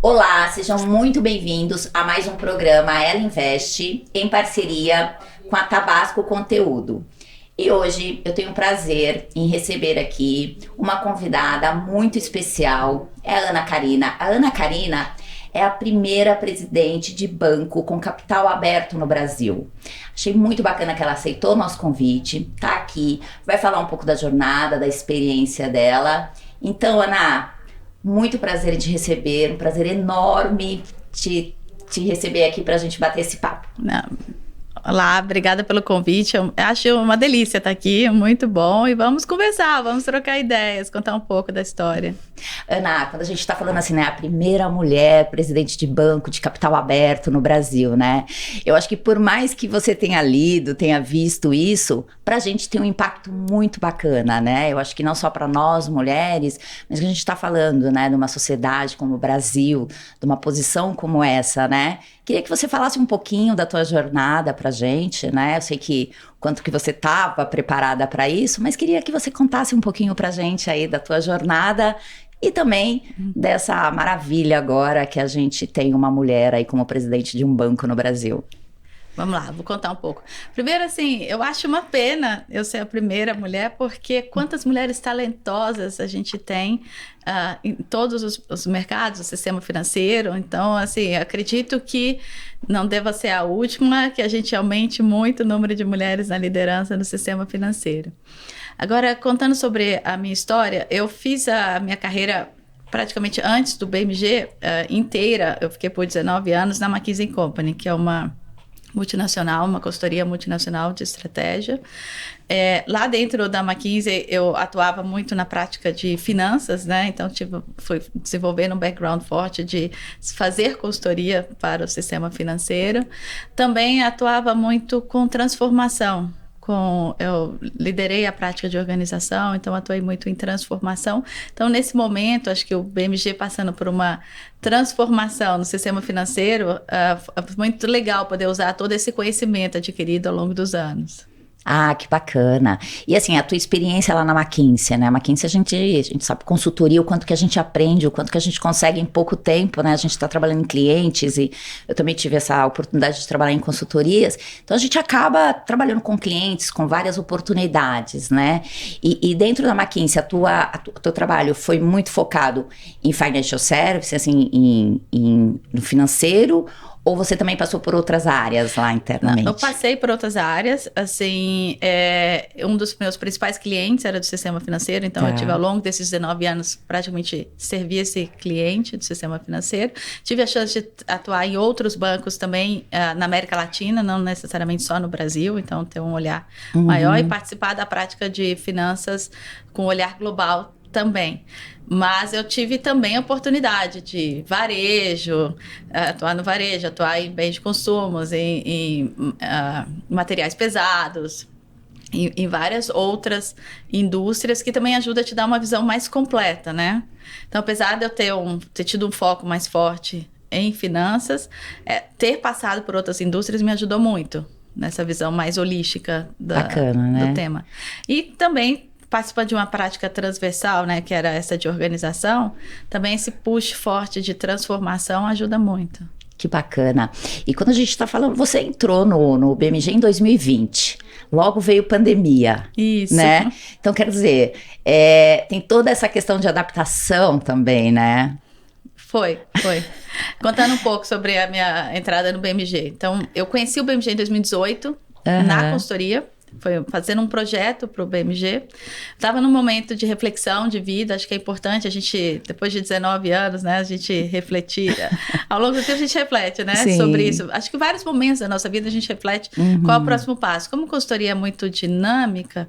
Olá, sejam muito bem-vindos a mais um programa Ela Investe, em parceria com a Tabasco Conteúdo. E hoje eu tenho o prazer em receber aqui uma convidada muito especial, é a Ana Karina. A Ana Karina é a primeira presidente de banco com capital aberto no Brasil. Achei muito bacana que ela aceitou o nosso convite, tá aqui, vai falar um pouco da jornada, da experiência dela. Então, Ana, muito prazer em te receber, um prazer enorme te receber aqui pra gente bater esse papo. Olá, obrigada pelo convite. Eu acho uma delícia estar aqui, muito bom. E vamos conversar, vamos trocar ideias, contar um pouco da história. Ana, quando a gente está falando assim, né, a primeira mulher presidente de banco de capital aberto no Brasil, né? Eu acho que por mais que você tenha lido, tenha visto isso, pra gente tem um impacto muito bacana, né? Eu acho que não só para nós mulheres, mas que a gente está falando, né, de uma sociedade como o Brasil, de uma posição como essa, né? Queria que você falasse um pouquinho da tua jornada pra gente, né? Eu sei que quanto que você estava preparada para isso, mas queria que você contasse um pouquinho pra gente aí da tua jornada e também dessa maravilha agora que a gente tem uma mulher aí como presidente de um banco no Brasil. Vamos lá, vou contar um pouco. Primeiro, assim, eu acho uma pena eu ser a primeira mulher, porque quantas mulheres talentosas a gente tem em todos os mercados, o sistema financeiro. Então, assim, acredito que não deva ser a última, que a gente aumente muito o número de mulheres na liderança no sistema financeiro. Agora, contando sobre a minha história, eu fiz a minha carreira praticamente antes do BMG inteira. Eu fiquei por 19 anos na McKinsey & Company, que é uma multinacional, uma consultoria multinacional de estratégia. Lá dentro da McKinsey, eu atuava muito na prática de finanças, né? Então, fui desenvolvendo um background forte de fazer consultoria para o sistema financeiro. Também atuava muito com transformação. Eu liderei a prática de organização, então atuei muito em transformação. Então, nesse momento, acho que o BMG passando por uma transformação no sistema financeiro, foi muito legal poder usar todo esse conhecimento adquirido ao longo dos anos. Ah, que bacana. E assim, a tua experiência lá na McKinsey, né? A McKinsey a gente sabe consultoria, o quanto que a gente aprende, o quanto que a gente consegue em pouco tempo, né? A gente está trabalhando em clientes e eu também tive essa oportunidade de trabalhar em consultorias. Então a gente acaba trabalhando com clientes, com várias oportunidades, né? E dentro da McKinsey, o teu trabalho foi muito focado em financial services, assim, no financeiro, ou você também passou por outras áreas lá internamente? Eu passei por outras áreas, assim, um dos meus principais clientes era do sistema financeiro, então eu tive ao longo desses 19 anos praticamente servi esse cliente do sistema financeiro. Tive a chance de atuar em outros bancos também na América Latina, não necessariamente só no Brasil, então ter um olhar maior e participar da prática de finanças com olhar global também. Mas eu tive também a oportunidade de varejo, atuar no varejo, atuar em bens de consumo, em materiais pesados, em várias outras indústrias que também ajudam a te dar uma visão mais completa, né? Então, apesar de eu ter tido um foco mais forte em finanças, ter passado por outras indústrias me ajudou muito nessa visão mais holística Bacana, né? do tema. E também participar de uma prática transversal, né, que era essa de organização, também esse push forte de transformação ajuda muito. Que bacana. E quando a gente está falando, você entrou no BMG em 2020, logo veio pandemia. Isso. Né? Então, quer dizer, tem toda essa questão de adaptação também, né? Foi. Contando um pouco sobre a minha entrada no BMG. Então, eu conheci o BMG em 2018, na consultoria. Foi fazendo um projeto para o BMG. Estava num momento de reflexão de vida. Acho que é importante a gente, depois de 19 anos, né, a gente refletir. Ao longo do tempo a gente reflete, né, sobre isso. Acho que vários momentos da nossa vida a gente reflete qual é o próximo passo. Como consultoria é muito dinâmica,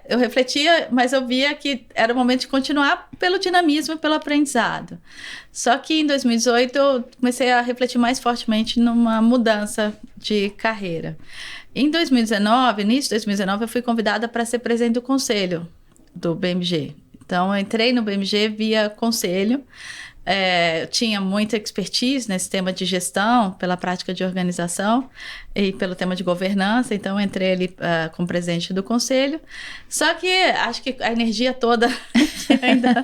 eu refletia, mas eu via que era o momento de continuar pelo dinamismo e pelo aprendizado. Só que em 2018 eu comecei a refletir mais fortemente numa mudança de carreira. Em 2019, início de 2019, eu fui convidada para ser presidente do conselho do BMG. Então, eu entrei no BMG via conselho. Eu tinha muita expertise nesse tema de gestão, pela prática de organização e pelo tema de governança, então entrei ali como presidente do conselho. Só que acho que a energia toda ainda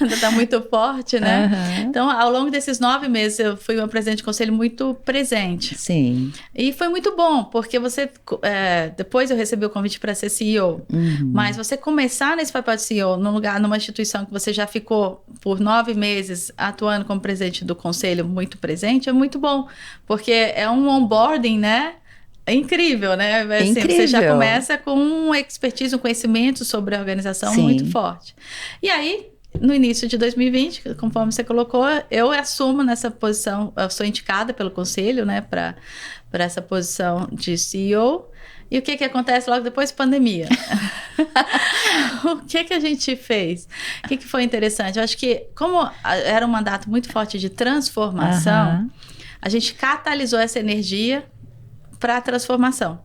está muito forte, né? Uhum. Então, ao longo desses 9 meses, eu fui uma presidente de conselho muito presente. Sim. E foi muito bom, porque depois eu recebi o convite para ser CEO, mas você começar nesse papel de CEO, numa instituição que você já ficou por 9 meses atuando como presidente do conselho, muito presente, é muito bom, porque é um onboarding, né? É incrível, né? Assim, Incrível. Você já começa com uma expertise, um conhecimento sobre a organização muito forte. E aí, no início de 2020, conforme você colocou, eu assumo nessa posição, eu sou indicada pelo conselho, né, para essa posição de CEO. E o que acontece logo depois? Pandemia. O que a gente fez? O que foi interessante? Eu acho que, como era um mandato muito forte de transformação, a gente catalisou essa energia para a transformação.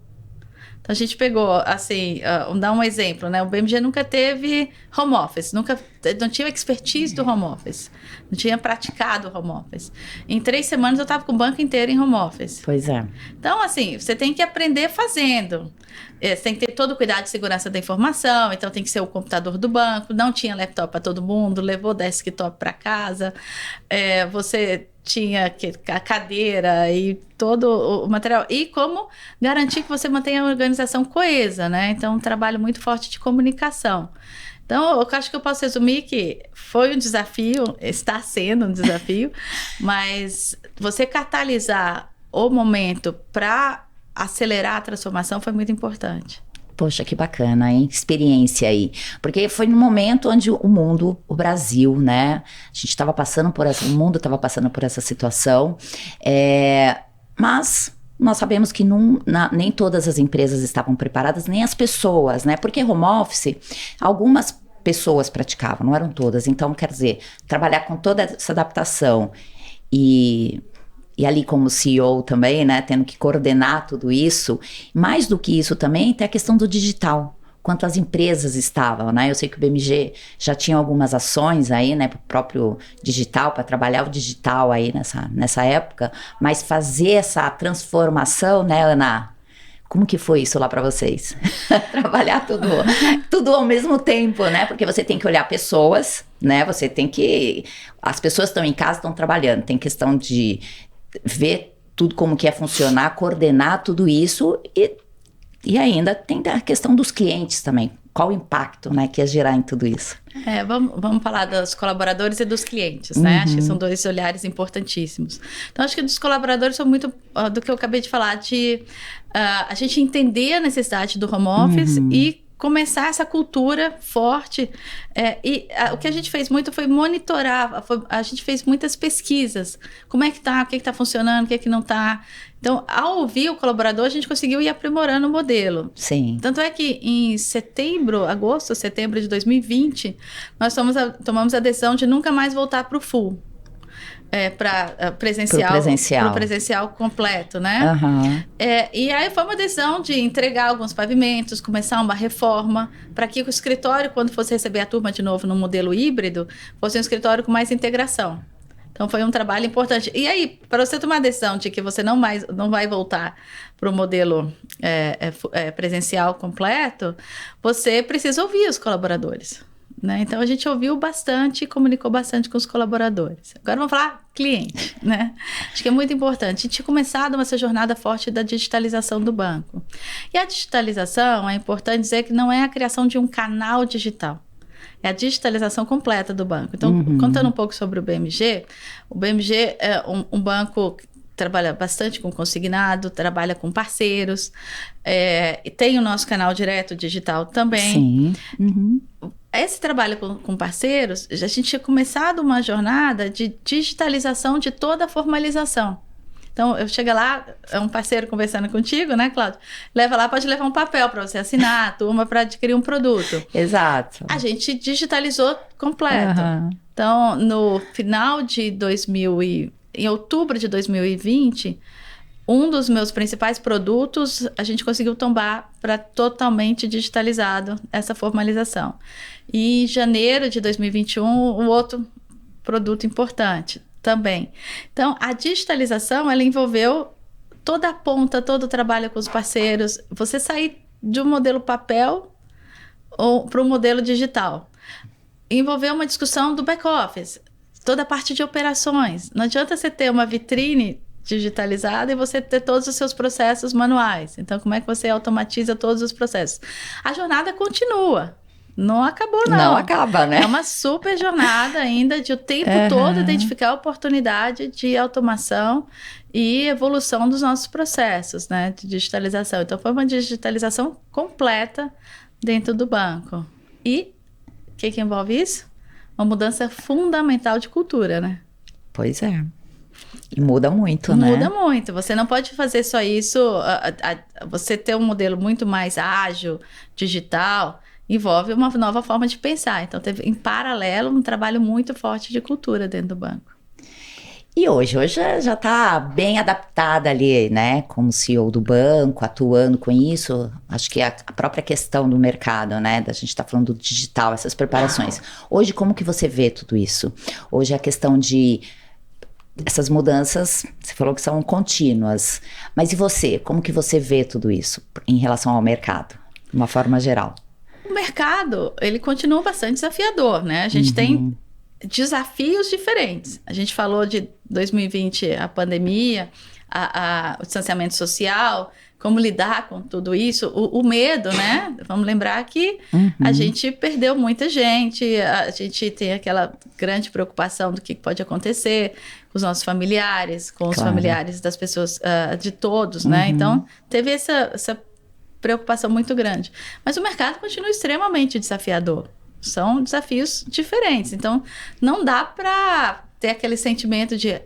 Então, a gente pegou, assim, vamos dar um exemplo, né? O BMG nunca teve home office, não tinha expertise do home office, não tinha praticado home office. Em 3 semanas, eu estava com o banco inteiro em home office. Pois é. Então, assim, você tem que aprender fazendo. Você tem que ter todo o cuidado de segurança da informação, então tem que ser o computador do banco, não tinha laptop para todo mundo, levou desktop para casa, você tinha a cadeira e todo o material. E como garantir que você mantenha a organização coesa, né? Então, um trabalho muito forte de comunicação. Então, eu acho que eu posso resumir que foi um desafio, está sendo um desafio, mas você catalisar o momento para acelerar a transformação foi muito importante. Poxa, que bacana, hein? Experiência aí. Porque foi no momento onde o mundo, o Brasil, né? A gente estava passando por o mundo estava passando por essa situação. Mas nós sabemos que nem todas as empresas estavam preparadas, nem as pessoas, né? Porque home office, algumas pessoas praticavam, não eram todas. Então, quer dizer, trabalhar com toda essa adaptação e ali como CEO também, né, tendo que coordenar tudo isso. Mais do que isso também tem a questão do digital, quanto as empresas estavam, né? Eu sei que o BMG já tinha algumas ações aí, né, para o próprio digital, para trabalhar o digital aí nessa época, mas fazer essa transformação, né, Ana? Como que foi isso lá para vocês? Trabalhar tudo ao mesmo tempo, né? Porque você tem que olhar pessoas, né? Você tem que... As pessoas estão em casa, estão trabalhando. Tem questão de ver tudo como que é funcionar, coordenar tudo isso e ainda tem a questão dos clientes também. Qual o impacto, né, que ia gerar em tudo isso? Vamos falar dos colaboradores e dos clientes, né? Acho que são 2 olhares importantíssimos. Então, acho que dos colaboradores são muito do que eu acabei de falar, de a gente entender a necessidade do home office e começar essa cultura forte. O que a gente fez muito foi monitorar, a gente fez muitas pesquisas. Como é que tá, o que tá funcionando, o que é que não tá. Então, ao ouvir o colaborador, a gente conseguiu ir aprimorando o modelo. Sim. Tanto é que em agosto, setembro de 2020, nós tomamos a decisão de nunca mais voltar para o full. Para presencial completo, né? E aí foi uma decisão de entregar alguns pavimentos, começar uma reforma, para que o escritório, quando fosse receber a turma de novo no modelo híbrido, fosse um escritório com mais integração. Então foi um trabalho importante. E aí, para você tomar a decisão de que você não vai voltar para o modelo presencial completo, você precisa ouvir os colaboradores. Né? Então, a gente ouviu bastante e comunicou bastante com os colaboradores. Agora, vamos falar cliente, né? Acho que é muito importante. A gente tinha começado essa jornada forte da digitalização do banco. E a digitalização, é importante dizer que não é a criação de um canal digital. É a digitalização completa do banco. Então, contando um pouco sobre o BMG é um banco que trabalha bastante com consignado, trabalha com parceiros, e tem o nosso canal direto digital também. Sim. Esse trabalho com parceiros, a gente tinha começado uma jornada de digitalização de toda a formalização. Então, eu chego lá, é um parceiro conversando contigo, né, Cláudio? Leva lá, pode levar um papel para você assinar, a turma para adquirir um produto. Exato. A gente digitalizou completo. Então, no final de em outubro de 2020, um dos meus principais produtos, a gente conseguiu tombar para totalmente digitalizado essa formalização. E em janeiro de 2021, o outro produto importante também. Então, a digitalização, ela envolveu toda a ponta, todo o trabalho com os parceiros. Você sair de um modelo papel para um modelo digital. envolver uma discussão do back-office, toda a parte de operações. Não adianta você ter uma vitrine digitalizada e você ter todos os seus processos manuais. Então, como é que você automatiza todos os processos? A jornada continua. Não acabou, não. Não acaba, né? É uma super jornada ainda de o tempo todo identificar a oportunidade de automação e evolução dos nossos processos, né? De digitalização. Então, foi uma digitalização completa dentro do banco. E o que envolve isso? Uma mudança fundamental de cultura, né? Pois é. E muda muito, né? Muda muito. Você não pode fazer só isso. Você ter um modelo muito mais ágil, digital, envolve uma nova forma de pensar. Então, teve, em paralelo, um trabalho muito forte de cultura dentro do banco. E hoje já está bem adaptada ali, né, como CEO do banco, atuando com isso. Acho que a própria questão do mercado, né, da gente está falando do digital, essas preparações. Hoje, como que você vê tudo isso? Hoje a questão de essas mudanças, você falou que são contínuas. Mas e você? Como que você vê tudo isso em relação ao mercado, de uma forma geral? O mercado, ele continua bastante desafiador, né? A gente tem desafios diferentes. A gente falou de 2020, a pandemia, o distanciamento social, como lidar com tudo isso, o medo, né? Vamos lembrar que a gente perdeu muita gente, a gente tem aquela grande preocupação do que pode acontecer com os nossos familiares, com os familiares das pessoas, de todos, né? Então, teve essa preocupação muito grande. Mas o mercado continua extremamente desafiador. São desafios diferentes. Então, não dá para ter aquele sentimento de,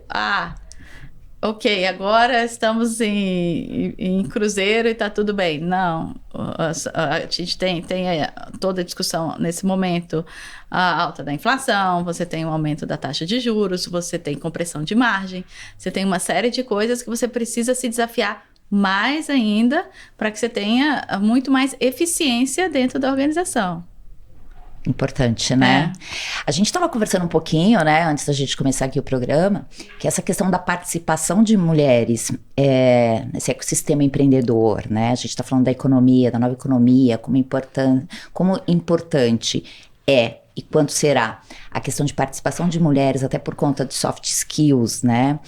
ok, agora estamos em cruzeiro e está tudo bem. Não, a gente tem toda a discussão nesse momento, a alta da inflação, você tem o aumento da taxa de juros, você tem compressão de margem, você tem uma série de coisas que você precisa se desafiar mais ainda para que você tenha muito mais eficiência dentro da organização. Importante, né? A gente estava conversando um pouquinho, né, antes da gente começar aqui o programa, que essa questão da participação de mulheres nesse ecossistema empreendedor, né? A gente está falando da economia, da nova economia, como importante é e quanto será a questão de participação de mulheres, até por conta de soft skills, né?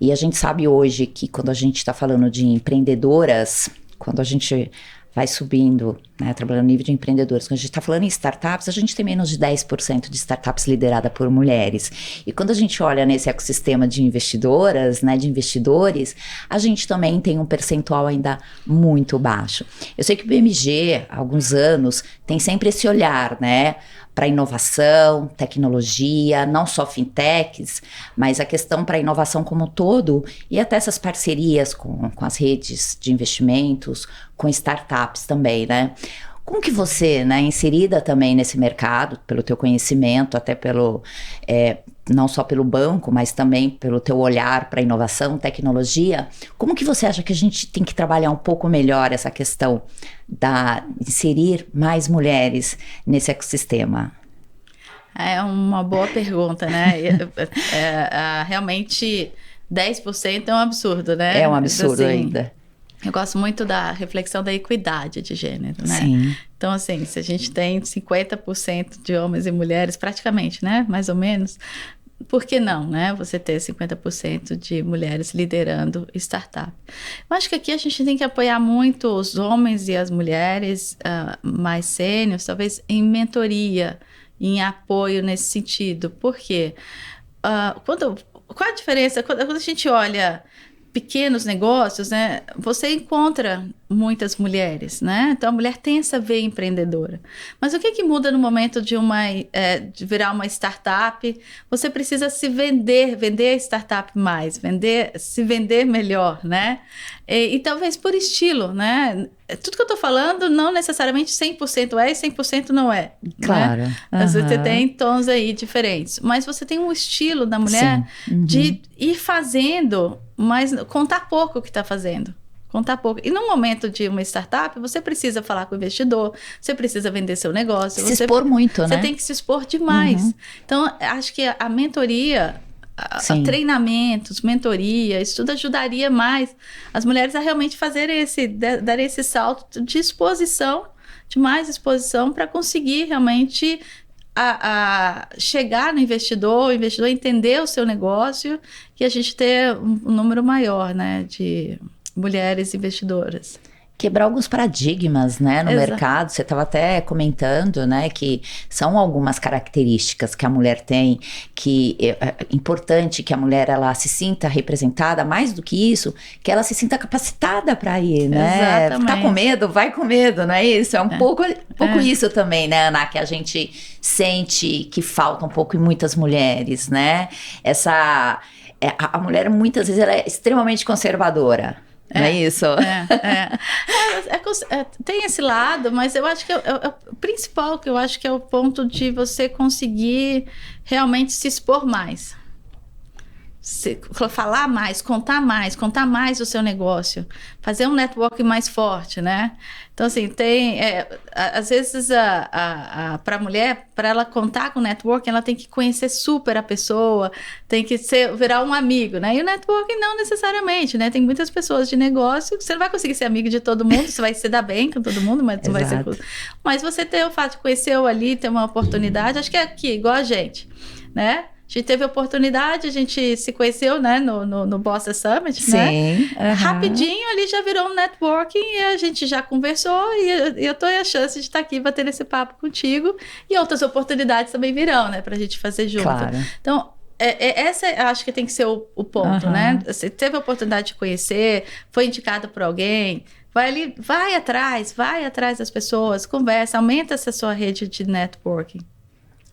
E a gente sabe hoje que quando a gente está falando de empreendedoras, quando a gente vai subindo, né, trabalhando no nível de empreendedores. Quando a gente está falando em startups, a gente tem menos de 10% de startups lideradas por mulheres. E quando a gente olha nesse ecossistema de investidoras, né, de investidores, a gente também tem um percentual ainda muito baixo. Eu sei que o BMG, há alguns anos, tem sempre esse olhar, né, para inovação, tecnologia, não só fintechs, mas a questão para a inovação como um todo e até essas parcerias com as redes de investimentos, com startups também, né? Como que você, né, inserida também nesse mercado, pelo teu conhecimento, até pelo, não só pelo banco, mas também pelo teu olhar para inovação, tecnologia, como que você acha que a gente tem que trabalhar um pouco melhor essa questão da inserir mais mulheres nesse ecossistema? É uma boa pergunta, né? Realmente, 10% é um absurdo, né? É um absurdo assim, ainda. Eu gosto muito da reflexão da equidade de gênero, né? Sim. Então, assim, se a gente tem 50% de homens e mulheres, praticamente, né? Mais ou menos, por que não, né? Você ter 50% de mulheres liderando startup. Eu acho que aqui a gente tem que apoiar muito os homens e as mulheres mais sêniores, talvez em mentoria, em apoio nesse sentido. Por quê? Qual a diferença? Quando a gente olha pequenos negócios, né, você encontra muitas mulheres, né? Então a mulher tem essa veia empreendedora. Mas o que muda no momento de virar uma startup? Você precisa se vender a startup mais, se vender melhor, né? E talvez por estilo, né? Tudo que eu tô falando não necessariamente 100% é e 100% não é. Claro. Né? Você tem tons aí diferentes. Mas você tem um estilo da mulher de ir fazendo, mas contar pouco o que está fazendo. Contar pouco. E no momento de uma startup, você precisa falar com o investidor, você precisa vender seu negócio. Se expor muito, né? Você tem que se expor demais. Então, acho que a mentoria, treinamentos, mentoria, isso tudo ajudaria mais as mulheres a realmente fazer dar esse salto de exposição, de mais exposição, para conseguir realmente a chegar no investidor, o investidor entender o seu negócio e a gente ter um número maior, né, de mulheres investidoras. Quebrar alguns paradigmas, né, no Exato. mercado. Você estava até comentando, né, que são algumas características que a mulher tem, que é importante que a mulher ela se sinta representada, mais do que isso, que ela se sinta capacitada para ir, né? Exatamente. Tá com medo? Vai com medo, não é isso? É um pouco isso também, né, Ana, que a gente sente que falta um pouco em muitas mulheres, né? A mulher muitas vezes ela é extremamente conservadora. Não é isso? Tem esse lado, mas eu acho que é o principal, que eu acho que é o ponto de você conseguir realmente se expor mais. Falar mais, contar mais o seu negócio, fazer um network mais forte, né? Então, assim, às vezes para a mulher, para ela contar com o networking, ela tem que conhecer super a pessoa, tem que virar um amigo, né? E o networking não necessariamente, né? Tem muitas pessoas de negócio que você não vai conseguir ser amigo de todo mundo, você vai se dar bem com todo mundo, mas não vai ser... Mas você ter o fato de conhecer ali, ter uma oportunidade, acho que é aqui, igual a gente, né? A gente teve a oportunidade, a gente se conheceu, né, no Bossa Summit, sim, né? Rapidinho ali já virou um networking e a gente já conversou e eu tô aí a chance de estar aqui batendo esse papo contigo e outras oportunidades também virão, né, pra gente fazer junto. Claro. Então, essa acho que tem que ser o ponto, né? Você teve a oportunidade de conhecer, foi indicada por alguém, vai atrás das pessoas, conversa, aumenta essa sua rede de networking.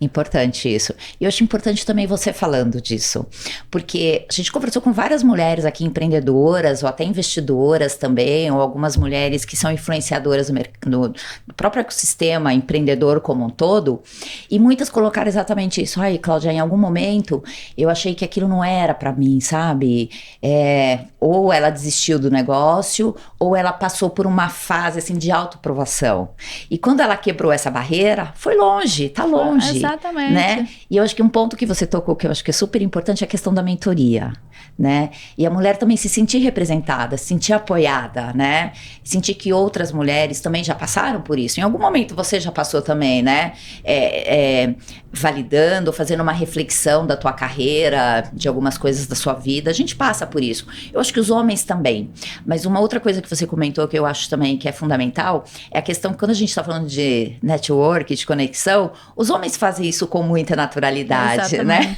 Importante isso. E eu acho importante também você falando disso, porque a gente conversou com várias mulheres aqui empreendedoras ou até investidoras também, ou algumas mulheres que são influenciadoras do próprio ecossistema empreendedor como um todo, e muitas colocaram exatamente isso. Ai, Cláudia, em algum momento eu achei que aquilo não era para mim, sabe? Ou ela desistiu do negócio, ou ela passou por uma fase assim de autoprovação. E quando ela quebrou essa barreira, foi longe, tá longe. Exatamente. Né? E eu acho que um ponto que você tocou, que eu acho que é super importante, é a questão da mentoria, né? E a mulher também se sentir representada, se sentir apoiada, né? Sentir que outras mulheres também já passaram por isso. Em algum momento você já passou também, né? Validando, fazendo uma reflexão da tua carreira, de algumas coisas da sua vida. A gente passa por isso. Eu acho que os homens também. Mas uma outra coisa que você comentou, que eu acho também que é fundamental, é a questão, quando a gente está falando de network, de conexão, os homens fazem isso com muita naturalidade, né?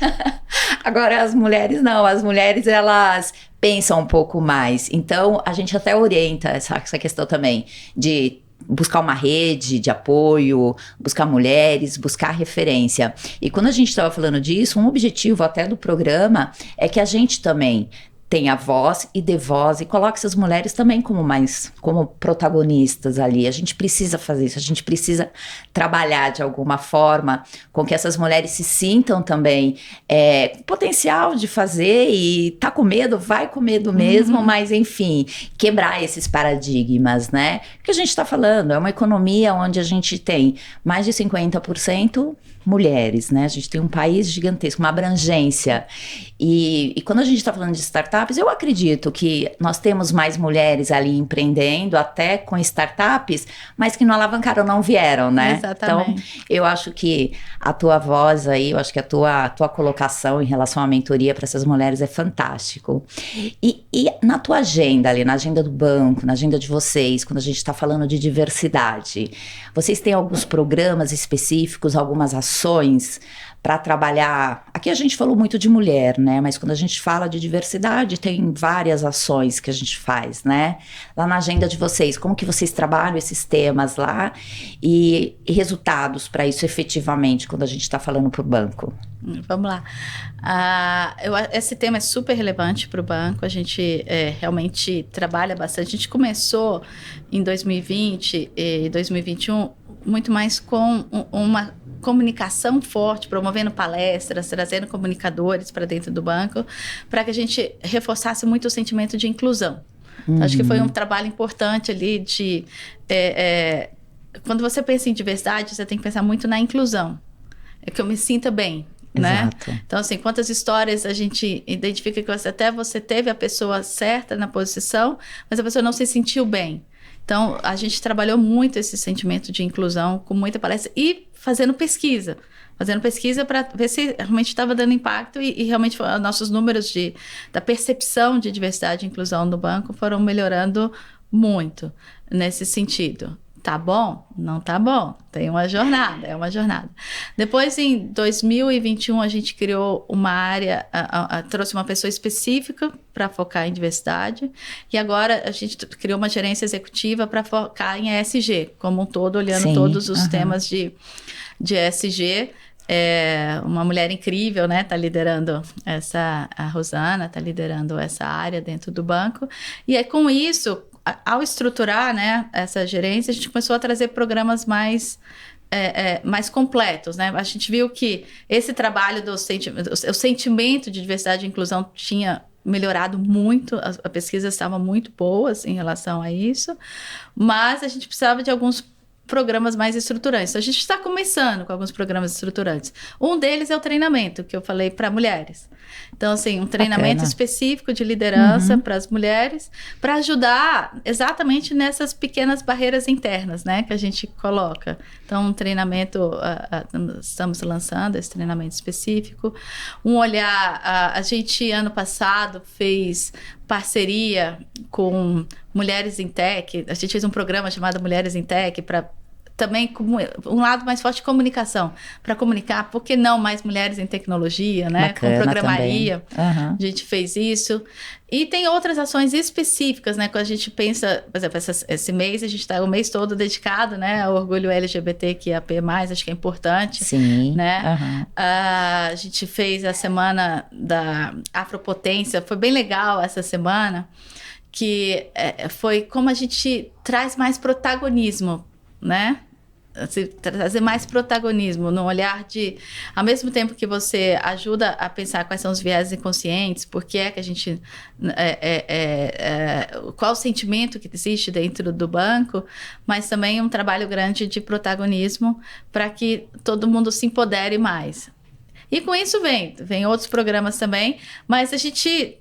Agora, as mulheres não. As mulheres, elas pensam um pouco mais. Então, a gente até orienta essa questão também de buscar uma rede de apoio, buscar mulheres, buscar referência. E quando a gente estava falando disso, um objetivo até do programa é que a gente também tenha voz e dê voz e coloque essas mulheres também como protagonistas ali. A gente precisa fazer isso, a gente precisa trabalhar de alguma forma com que essas mulheres se sintam também com potencial de fazer, e tá com medo, vai com medo mesmo, mas enfim, quebrar esses paradigmas, né? O que a gente tá falando é uma economia onde a gente tem mais de 50% mulheres, né? A gente tem um país gigantesco, uma abrangência. E quando a gente está falando de startups, eu acredito que nós temos mais mulheres ali empreendendo, até com startups, mas que não alavancaram, não vieram, né? Exatamente. Então, eu acho que a tua voz aí, eu acho que a tua colocação em relação à mentoria para essas mulheres é fantástico. E na tua agenda ali, na agenda do banco, na agenda de vocês, quando a gente está falando de diversidade, vocês têm alguns programas específicos, algumas ações para trabalhar? Aqui a gente falou muito de mulher, né? Mas quando a gente fala de diversidade, tem várias ações que a gente faz, né? Lá na agenda de vocês, como que vocês trabalham esses temas lá e resultados para isso efetivamente, quando a gente está falando para o banco? Vamos lá. Esse tema é super relevante para o banco, a gente realmente trabalha bastante. A gente começou em 2020 e 2021 muito mais com uma comunicação forte, promovendo palestras, trazendo comunicadores para dentro do banco, para que a gente reforçasse muito o sentimento de inclusão. Então, acho que foi um trabalho importante ali de... quando você pensa em diversidade, você tem que pensar muito na inclusão. É que eu me sinta bem, né? Exato. Então, assim, quantas histórias a gente identifica que você teve a pessoa certa na posição, mas a pessoa não se sentiu bem. Então, a gente trabalhou muito esse sentimento de inclusão, com muita palestra, e fazendo pesquisa para ver se realmente estava dando impacto e realmente nossos números da percepção de diversidade e inclusão no banco foram melhorando muito nesse sentido. Tá bom? Não tá bom. Tem uma jornada, é uma jornada. Depois, em 2021, a gente criou uma área, trouxe uma pessoa específica para focar em diversidade. E agora a gente criou uma gerência executiva para focar em ESG, como um todo, olhando todos os temas de ESG. Uma mulher incrível, né? Tá liderando a Rosana, tá liderando essa área dentro do banco. E aí, com isso, ao estruturar, né, essa gerência, a gente começou a trazer programas mais completos, né? A gente viu que esse trabalho o sentimento de diversidade e inclusão tinha melhorado muito, a pesquisa estava muito boas em relação a isso, mas a gente precisava de alguns programas mais estruturantes. A gente está começando com alguns programas estruturantes. Um deles é o treinamento, que eu falei para mulheres. Então, assim, um treinamento específico de liderança para as mulheres, para ajudar exatamente nessas pequenas barreiras internas, né, que a gente coloca. Então, um treinamento, estamos lançando esse treinamento específico. Um olhar, a gente, ano passado, fez parceria com Mulheres em Tech. A gente fez um programa chamado Mulheres em Tech para também um lado mais forte de comunicação, para comunicar, por que não mais mulheres em tecnologia, né? Bacana, com programaria, a gente fez isso. E tem outras ações específicas, né? Quando a gente pensa, por exemplo, esse mês, a gente está o mês todo dedicado, né, ao orgulho LGBTQIAP+, acho que é importante. Sim. Né? A gente fez a semana da Afropotência, foi bem legal essa semana, que foi como a gente traz mais protagonismo, né? Trazer mais protagonismo no olhar ao mesmo tempo que você ajuda a pensar quais são os viéses inconscientes, por que é que a gente qual o sentimento que existe dentro do banco, mas também um trabalho grande de protagonismo para que todo mundo se empodere mais. E com isso vem outros programas também, mas a gente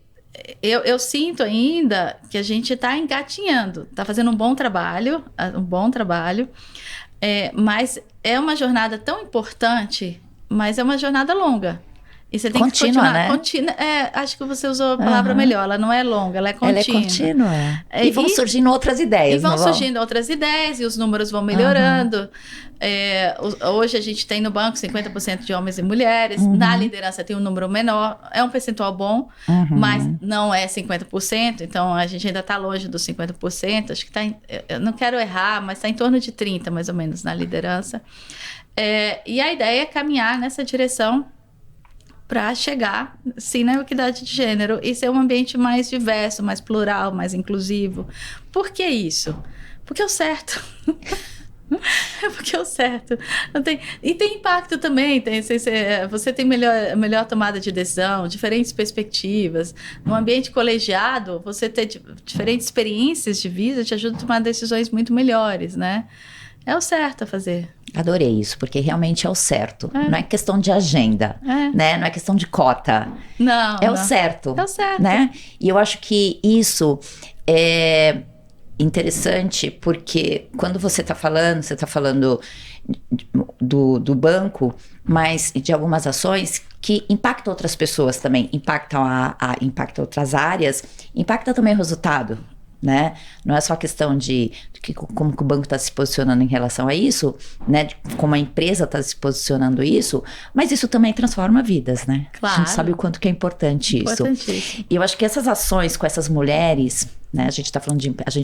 eu sinto ainda que a gente está engatinhando, está fazendo um bom trabalho, mas é uma jornada tão importante, mas é uma jornada longa. E você tem contínua, que continuar. Né? Contínua, acho que você usou a palavra melhor. Ela não é longa, ela é contínua. Ela é contínua. E vão surgindo outras ideias. E vão surgindo outras ideias, e os números vão melhorando. Hoje a gente tem no banco 50% de homens e mulheres. Na liderança tem um número menor. É um percentual bom, mas não é 50%. Então a gente ainda está longe dos 50%. Acho que está eu não quero errar, mas está em torno de 30%, mais ou menos, na liderança. E a ideia é caminhar nessa direção para chegar, sim, na equidade de gênero e ser um ambiente mais diverso, mais plural, mais inclusivo. Por que isso? Porque é o certo. É porque é o certo. E tem impacto também. Você tem melhor tomada de decisão, diferentes perspectivas. Num ambiente colegiado, você ter diferentes experiências de vida te ajuda a tomar decisões muito melhores, né? É o certo a fazer. Adorei isso, porque realmente é o certo. Não é questão de agenda, né? Não é questão de cota. Não. É o certo. É o certo. Né? E eu acho que isso é interessante, porque quando você está falando do banco, mas de algumas ações que impactam outras pessoas também, impactam outras áreas, impacta também o resultado. Né? Não é só questão de como que o banco está se posicionando em relação a isso, né? De como a empresa está se posicionando isso, mas isso também transforma vidas, né? Claro. A gente sabe o quanto que é importante isso. E eu acho que essas ações com essas mulheres, né? A gente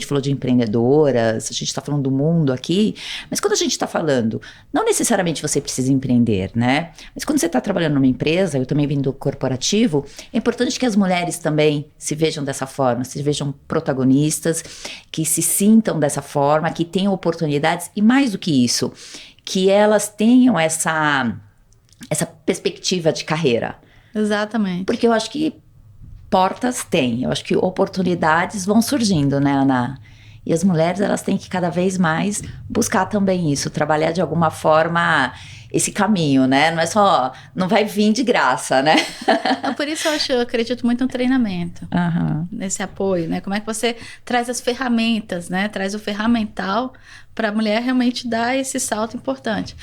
falou de empreendedoras, a gente está falando do mundo aqui, mas quando a gente está falando, não necessariamente você precisa empreender, né? Mas quando você está trabalhando numa empresa, eu também vim do corporativo, é importante que as mulheres também se vejam dessa forma, se vejam protagonistas, que se sintam dessa forma, que tenham oportunidades e mais do que isso, que elas tenham essa perspectiva de carreira. Exatamente. Porque eu acho que portas tem, eu acho que oportunidades vão surgindo, né, Ana? E as mulheres, elas têm que cada vez mais buscar também isso, trabalhar de alguma forma esse caminho, né? Não vai vir de graça, né? Por isso eu acredito muito no treinamento, nesse apoio, né? Como é que você traz as ferramentas, né? Traz o ferramental para a mulher realmente dar esse salto importante.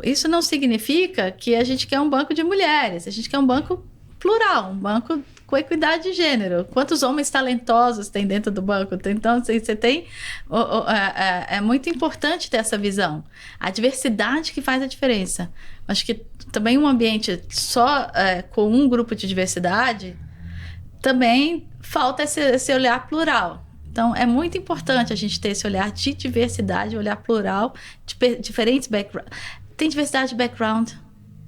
Isso não significa que a gente quer um banco de mulheres, a gente quer um banco plural, um banco com equidade de gênero. Quantos homens talentosos tem dentro do banco? Então, você tem... É muito importante ter essa visão. A diversidade que faz a diferença. Acho que também um ambiente só com um grupo de diversidade, também falta esse olhar plural. Então, é muito importante a gente ter esse olhar de diversidade, olhar plural, de diferentes backgrounds. Tem diversidade de background,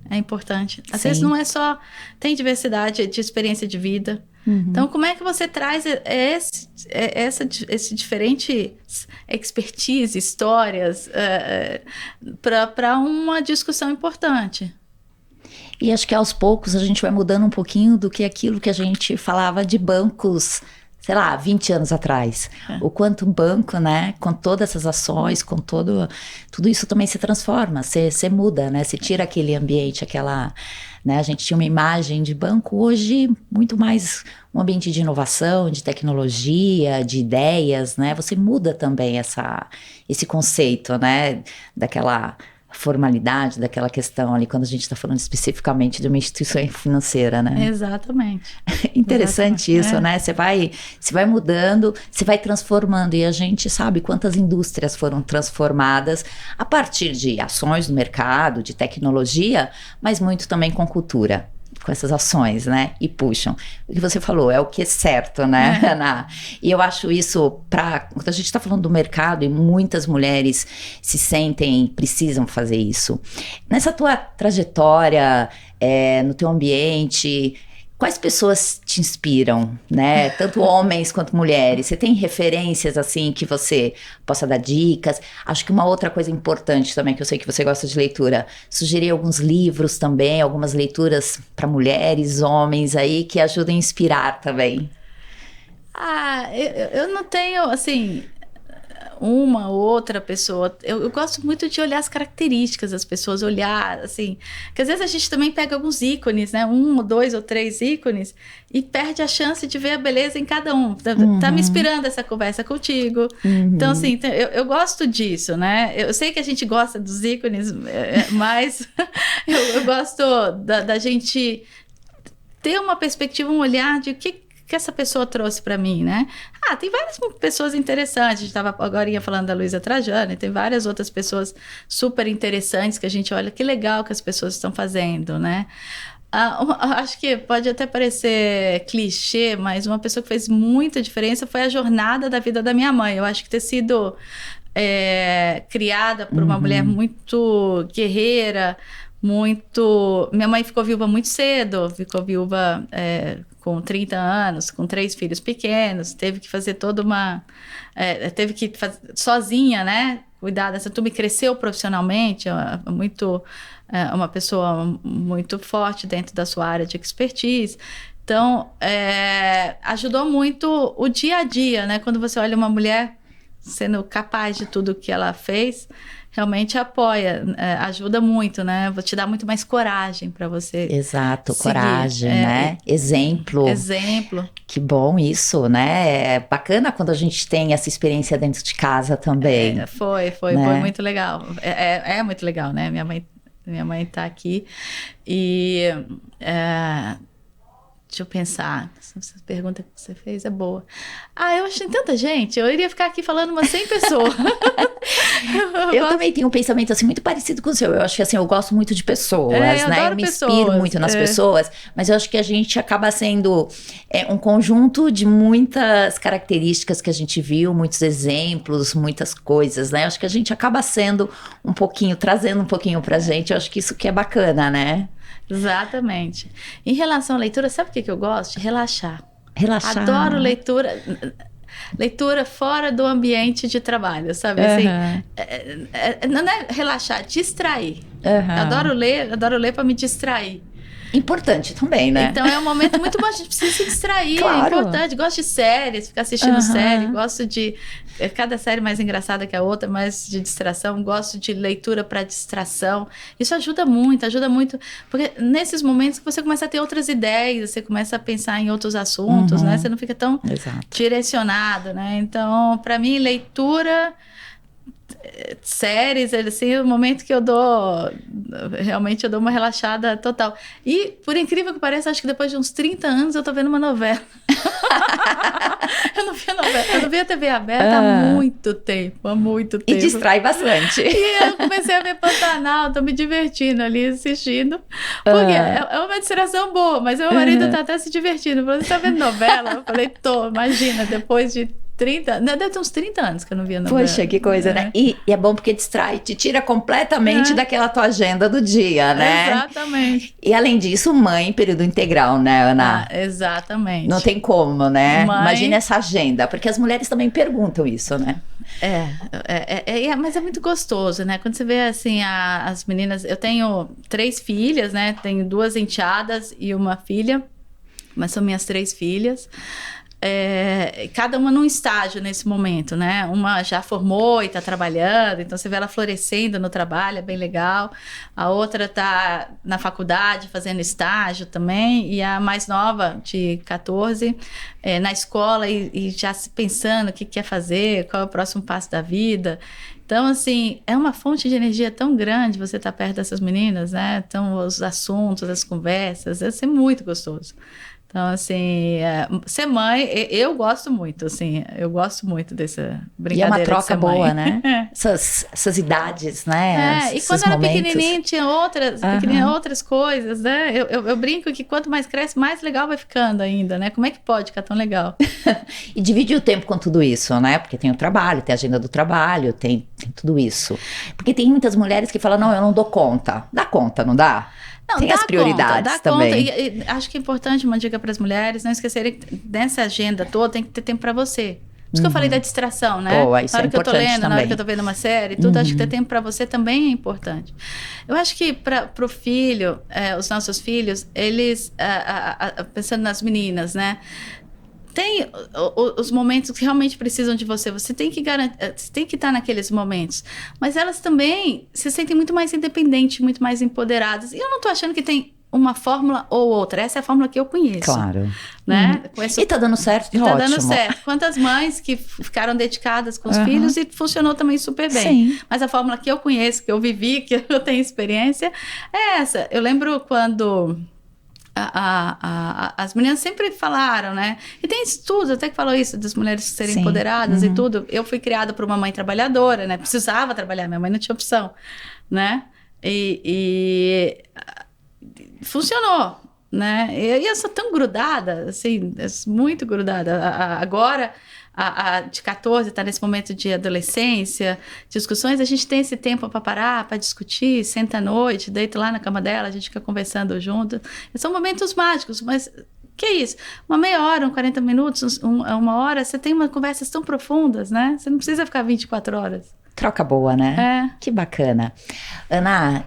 é importante. Às vezes não é só... Tem diversidade de experiência de vida. Então, como é que você traz esse diferente expertise, histórias, para uma discussão importante? E acho que aos poucos a gente vai mudando um pouquinho do que aquilo que a gente falava de bancos, sei lá, 20 anos atrás. O quanto um banco, né, com todas essas ações, com tudo isso também se transforma, você muda, né, você tira aquele ambiente, aquela, né, a gente tinha uma imagem de banco, hoje muito mais um ambiente de inovação, de tecnologia, de ideias, né, você muda também esse conceito, né, daquela formalidade, daquela questão ali, quando a gente está falando especificamente de uma instituição financeira, né? Exatamente. Interessante isso, né? Você vai mudando, você vai transformando, e a gente sabe quantas indústrias foram transformadas a partir de ações no mercado, de tecnologia, mas muito também com cultura, com essas ações, né? E puxam. O que você falou é o que é certo, né, Ana? E eu acho isso, quando a gente está falando do mercado e muitas mulheres se sentem, precisam fazer isso. Nessa tua trajetória, no teu ambiente, quais pessoas te inspiram, né? Tanto homens quanto mulheres. Você tem referências, assim, que você possa dar dicas? Acho que uma outra coisa importante também, que eu sei que você gosta de leitura, sugerir alguns livros também, algumas leituras para mulheres, homens aí, que ajudem a inspirar também. Eu não tenho, assim... uma ou outra pessoa. Eu gosto muito de olhar as características das pessoas, olhar, assim... Porque às vezes a gente também pega alguns ícones, né? 1, 2 ou 3 ícones e perde a chance de ver a beleza em cada um. Tá me inspirando essa conversa contigo. Então, assim, eu gosto disso, né? Eu sei que a gente gosta dos ícones, mas eu gosto da gente ter uma perspectiva, um olhar de o que essa pessoa trouxe para mim, né? Tem várias pessoas interessantes. A gente estava agora falando da Luísa Trajano, e tem várias outras pessoas super interessantes que a gente olha, que legal que as pessoas estão fazendo, né? Acho que pode até parecer clichê, mas uma pessoa que fez muita diferença foi a jornada da vida da minha mãe. Eu acho que ter sido criada por uma mulher muito guerreira, Minha mãe ficou viúva muito cedo, ficou viúva com 30 anos, com 3 filhos pequenos, teve que fazer toda uma... teve que fazer sozinha, né? Cuidar dessa turma, e cresceu profissionalmente, uma pessoa muito forte dentro da sua área de expertise. Então, ajudou muito o dia a dia, né? Quando você olha uma mulher sendo capaz de tudo que ela fez, realmente apoia, ajuda muito, né? Vou te dar muito mais coragem para você. Exato, seguir. coragem, né? Exemplo. Que bom isso, né? É bacana quando a gente tem essa experiência dentro de casa também. Foi muito legal. É muito legal, né? Minha mãe tá aqui e... deixa eu pensar. Essa pergunta que você fez é boa. Eu acho que tem tanta gente. Eu iria ficar aqui falando umas 100 pessoas. Eu também tenho um pensamento assim muito parecido com o seu. Eu acho que assim, eu gosto muito de pessoas, né? Eu me inspiro muito nas pessoas, mas eu acho que a gente acaba sendo um conjunto de muitas características que a gente viu, muitos exemplos, muitas coisas, né? Eu acho que a gente acaba sendo trazendo um pouquinho pra gente. Eu acho que isso que é bacana, né? Exatamente. Em relação à leitura, sabe o que eu gosto? Relaxar. Adoro leitura. Leitura fora do ambiente de trabalho, sabe? Assim, não é relaxar, distrair. Adoro ler para me distrair. Importante também, né? Então é um momento muito bom, a gente precisa se distrair, Claro. é importante. Gosto de séries, ficar assistindo série, gosto de cada série mais engraçada que a outra, mais de distração, gosto de leitura para distração. Isso ajuda muito, porque nesses momentos você começa a ter outras ideias, você começa a pensar em outros assuntos, né? Você não fica tão direcionado, né? Então, para mim, leitura, séries, assim, é o momento que eu dou uma relaxada total. E, por incrível que pareça, acho que depois de uns 30 anos eu tô vendo uma novela. Eu não via TV aberta há muito tempo. E distrai bastante. E eu comecei a ver Pantanal, tô me divertindo ali, assistindo. Porque é uma distração boa, mas meu marido tá até se divertindo. Falou, você tá vendo novela? Eu falei, tô, imagina, depois de 30, deve ter uns 30 anos que eu não via novela. Poxa, que coisa, né? E é bom porque distrai, te tira completamente daquela tua agenda do dia, né? Exatamente. E além disso, mãe, período integral, né, Ana? Exatamente. Não tem como, né? Mãe... Imagina essa agenda, porque as mulheres também perguntam isso, né? Mas é muito gostoso, né? Quando você vê, assim, as meninas... Eu tenho 3 filhas, né? Tenho 2 enteadas e uma filha, mas são minhas 3 filhas. Cada uma num estágio nesse momento, né? Uma já formou e está trabalhando, então você vê ela florescendo no trabalho, é bem legal. A outra está na faculdade fazendo estágio também, e a mais nova, de 14, na escola e já pensando o que quer fazer, qual é o próximo passo da vida. Então, assim, é uma fonte de energia tão grande você estar perto dessas meninas, né? Então, os assuntos, as conversas, deve ser muito gostoso. Então, assim, ser mãe, eu gosto muito, assim, dessa brincadeira. E é uma troca boa, mãe. Né? Essas idades, né? E quando era pequenininha, tinha outras coisas, né? Eu brinco que quanto mais cresce, mais legal vai ficando ainda, né? Como é que pode ficar tão legal? E dividir o tempo com tudo isso, né? Porque tem o trabalho, tem a agenda do trabalho, tem tudo isso. Porque tem muitas mulheres que falam, não, eu não dou conta. Dá conta, não dá? Não, tem as prioridades dá também. Conta. E acho que é importante uma dica para as mulheres, não esquecerem que nessa agenda toda tem que ter tempo para você. Por isso que eu falei da distração, né? Boa, isso na hora é que eu tô lendo, também. na hora que eu tô vendo uma série, tudo, acho que ter tempo para você também é importante. Eu acho que para o filho, os nossos filhos, eles, pensando nas meninas, né? Tem os momentos que realmente precisam de você. Você tem que estar naqueles momentos. Mas elas também se sentem muito mais independentes, muito mais empoderadas. E eu não tô achando que tem uma fórmula ou outra. Essa é a fórmula que eu conheço. Claro. Né? E tá dando certo, ótimo. Tá dando certo. Quantas mães que ficaram dedicadas com os filhos e funcionou também super bem. Sim. Mas a fórmula que eu conheço, que eu vivi, que eu tenho experiência, é essa. Eu lembro quando... as meninas sempre falaram, né? E tem estudos até que falam isso, das mulheres serem empoderadas e tudo. Eu fui criada por uma mãe trabalhadora, né? Precisava trabalhar, minha mãe não tinha opção, né? E funcionou, né? E eu sou tão grudada, assim, muito grudada. Agora... de 14 está nesse momento de adolescência, discussões, a gente tem esse tempo para parar, para discutir, senta à noite, deita lá na cama dela, a gente fica conversando junto. São momentos mágicos, mas que é isso? Uma meia hora, 40 minutos, uma hora, você tem umas conversas tão profundas, né? Você não precisa ficar 24 horas. Troca boa, né? Que bacana. Ana,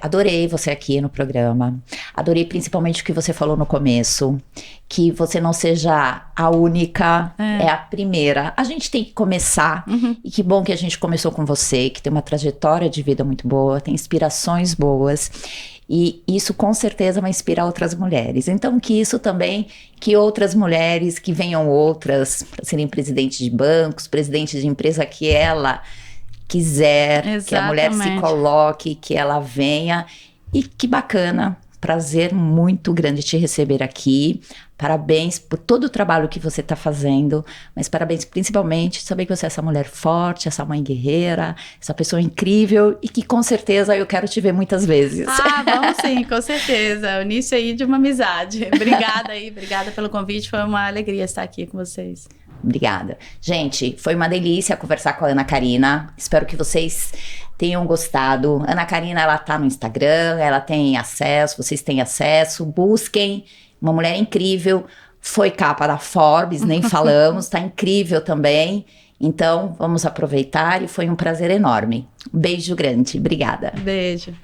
adorei você aqui no programa. Adorei principalmente o que você falou no começo. Que você não seja a única, é a primeira. A gente tem que começar. E que bom que a gente começou com você, que tem uma trajetória de vida muito boa, tem inspirações boas. E isso com certeza vai inspirar outras mulheres. Então que isso também, que outras mulheres, que venham outras, para serem presidentes de bancos, presidentes de empresa, que ela quiser, exatamente, que a mulher se coloque, que ela venha. E que bacana, prazer muito grande te receber aqui. Parabéns por todo o trabalho que você está fazendo, mas parabéns principalmente saber que você é essa mulher forte, essa mãe guerreira, essa pessoa incrível e que com certeza eu quero te ver muitas vezes. Vamos sim, com certeza. O início aí de uma amizade. Obrigada pelo convite, foi uma alegria estar aqui com vocês. Obrigada. Gente, foi uma delícia conversar com a Ana Carina. Espero que vocês tenham gostado. Ana Carina, ela tá no Instagram, ela tem acesso, vocês têm acesso. Busquem, uma mulher incrível. Foi capa da Forbes, nem falamos, tá incrível também. Então, vamos aproveitar e foi um prazer enorme. Beijo grande, obrigada. Beijo.